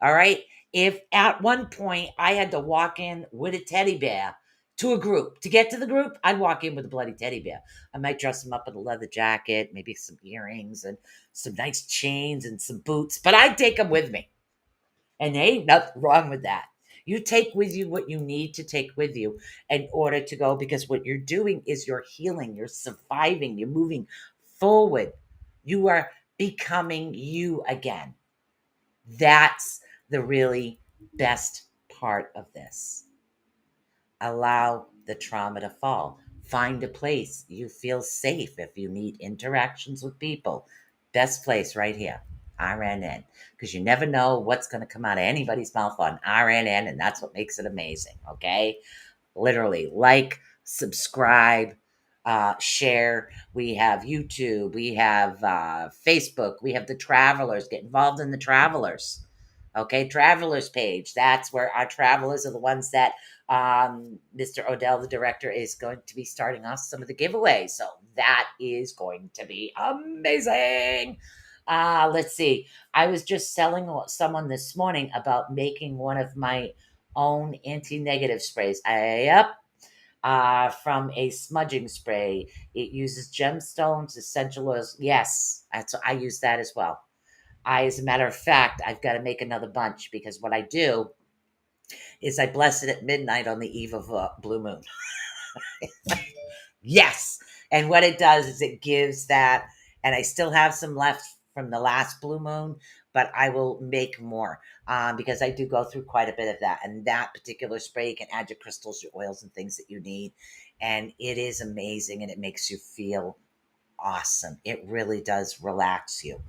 All right. If at one point I had to walk in with a teddy bear to a group, to get to the group, I'd walk in with a bloody teddy bear. I might dress him up in a leather jacket, maybe some earrings and some nice chains and some boots, but I'd take him with me. And there ain't nothing wrong with that. You take with you what you need to take with you in order to go, because what you're doing is you're healing, you're surviving, you're moving forward. You are becoming you again. That's the really best part of this. Allow the trauma to fall. Find a place you feel safe if you need interactions with people. Best place right here, RNN, because you never know what's going to come out of anybody's mouth on RNN, and that's what makes it amazing, okay? Literally, like, subscribe, share. We have YouTube, we have Facebook, we have the Travelers. Get involved in the Travelers. Okay, Travelers page. That's where our travelers are the ones that Mr. Odell, the director, is going to be starting off some of the giveaways. So that is going to be amazing. Let's see. I was just selling someone this morning about making one of my own anti-negative sprays. Yep. From a smudging spray. It uses gemstones, essential oils. Yes, I use that as well. As a matter of fact, I've got to make another bunch because what I do is I bless it at midnight on the eve of a blue moon. Yes. And what it does is it gives that, and I still have some left from the last blue moon, but I will make more because I do go through quite a bit of that. And that particular spray, you can add your crystals, your oils, and things that you need. And it is amazing and it makes you feel awesome. It really does relax you.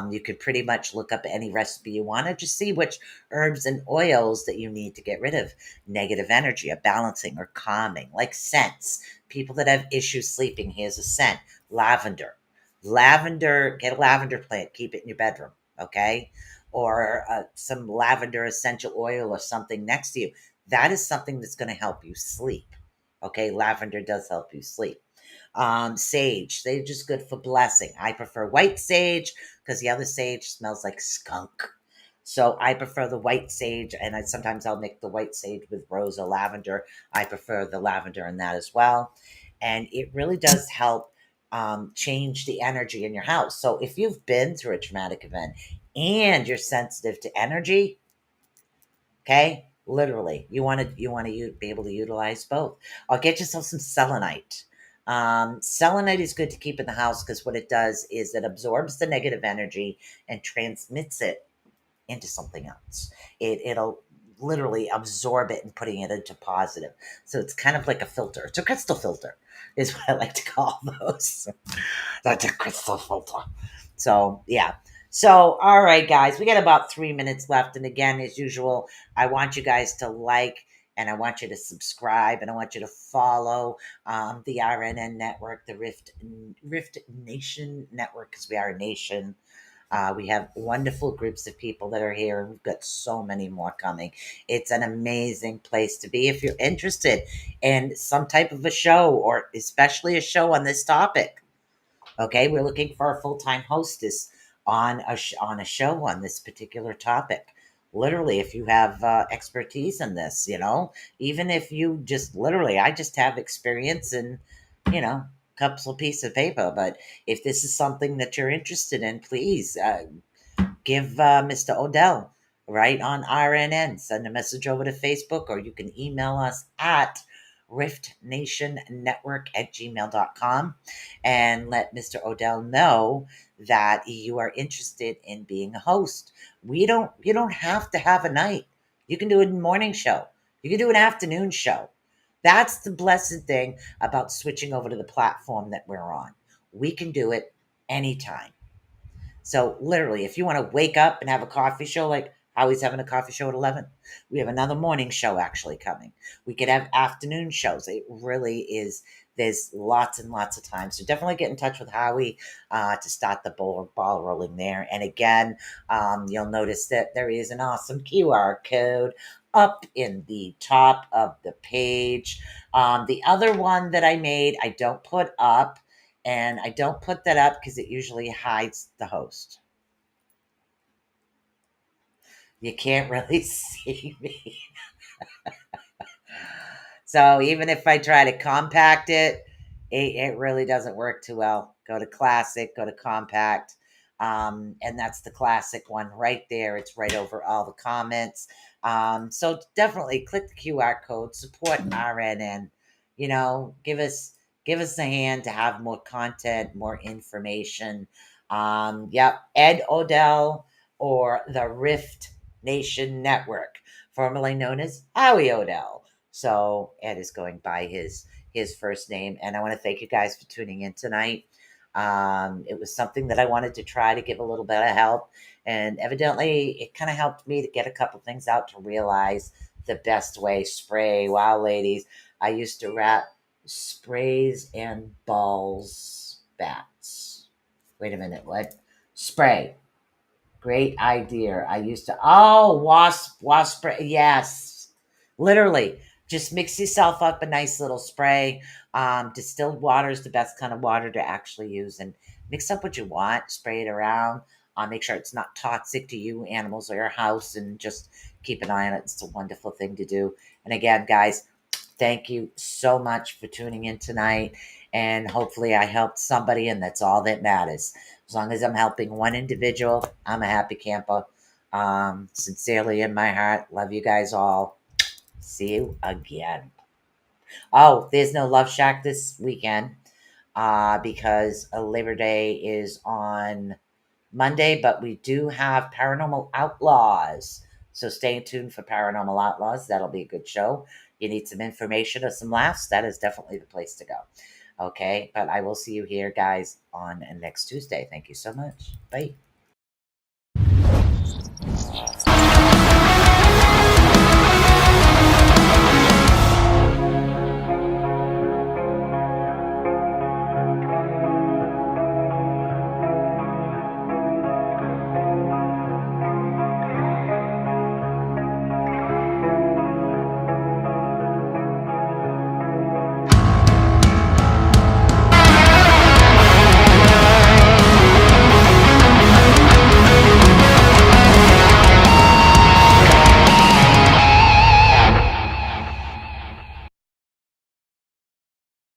You could pretty much look up any recipe you want to just see which herbs and oils that you need to get rid of negative energy, or balancing, or calming, like scents. People that have issues sleeping, here's a scent: lavender. Lavender, get a lavender plant, keep it in your bedroom, okay? Or some lavender essential oil or something next to you. That is something that's going to help you sleep, okay? Lavender does help you sleep. Sage is good for blessing. I prefer white sage because the other sage smells like skunk. So I prefer the white sage, and sometimes I'll make the white sage with rose or lavender. I prefer the lavender in that as well. And it really does help change the energy in your house. So if you've been through a traumatic event and you're sensitive to energy, okay, literally, you want to be able to utilize both. I'll get yourself some selenite. Selenite is good to keep in the house because what it does is it absorbs the negative energy and transmits it into something else. It'll literally absorb it and putting it into positive. So it's kind of like a filter. It's a crystal filter, is what I like to call those. That's a crystal filter. So yeah. So all right, guys, we got about 3 minutes left, and again, as usual, I want you guys to like. And I want you to subscribe, and I want you to follow the RNN network, the Rift Nation network, because we are a nation. We have wonderful groups of people that are here, and we've got so many more coming. It's an amazing place to be if you're interested in some type of a show, or especially a show on this topic. Okay, we're looking for a full-time hostess on a show on this particular topic. Literally, if you have expertise in this, even if you just literally, I just have experience in, couple of pieces of paper. But if this is something that you're interested in, please give Mr. Odell right on RNN. Send a message over to Facebook, or you can email us at riftnationnetwork at gmail.com and let Mr. Odell know that you are interested in being a host. You don't have to have a night. You can do a morning show. You can do an afternoon show. That's the blessed thing about switching over to the platform that we're on. We can do it anytime. So literally, if you want to wake up and have a coffee show, like Howie's having a coffee show at 11, we have another morning show actually coming. We could have afternoon shows. It really is. There's lots and lots of time. So definitely get in touch with Howie to start the ball rolling there. And again, you'll notice that there is an awesome QR code up in the top of the page. The other one that I made, I don't put up. And I don't put that up because it usually hides the host. You can't really see me. So even if I try to compact it, it really doesn't work too well. Go to classic, go to compact. And that's the classic one right there. It's right over all the comments. So definitely click the QR code, support RNN. Give us a hand to have more content, more information. Yep, Ed Odell or the Rift Nation Network. formerly known as Howie Odell. So Ed is going by his first name, and I want to thank you guys for tuning in tonight. It was something that I wanted to try to give a little bit of help, and evidently it kind of helped me to get a couple things out to realize the best way. Spray. Wow, ladies, I used to wrap sprays and balls bats. Wait a minute, what? Spray. Great idea. I used to, wasp spray. Yes, literally. Just mix yourself up a nice little spray. Distilled water is the best kind of water to actually use, and mix up what you want. Spray it around. Make sure it's not toxic to you, animals, or your house, and just keep an eye on it. It's a wonderful thing to do. And again, guys, thank you so much for tuning in tonight. And hopefully, I helped somebody, and that's all that matters. As long as I'm helping one individual, I'm a happy camper. Sincerely in my heart, love you guys all. See you again. Oh, there's no Love Shack this weekend because Labor Day is on Monday, but we do have Paranormal Outlaws. So stay tuned for Paranormal Outlaws. That'll be a good show. You need some information or some laughs, that is definitely the place to go. Okay, but I will see you here, guys, on next Tuesday. Thank you so much. Bye.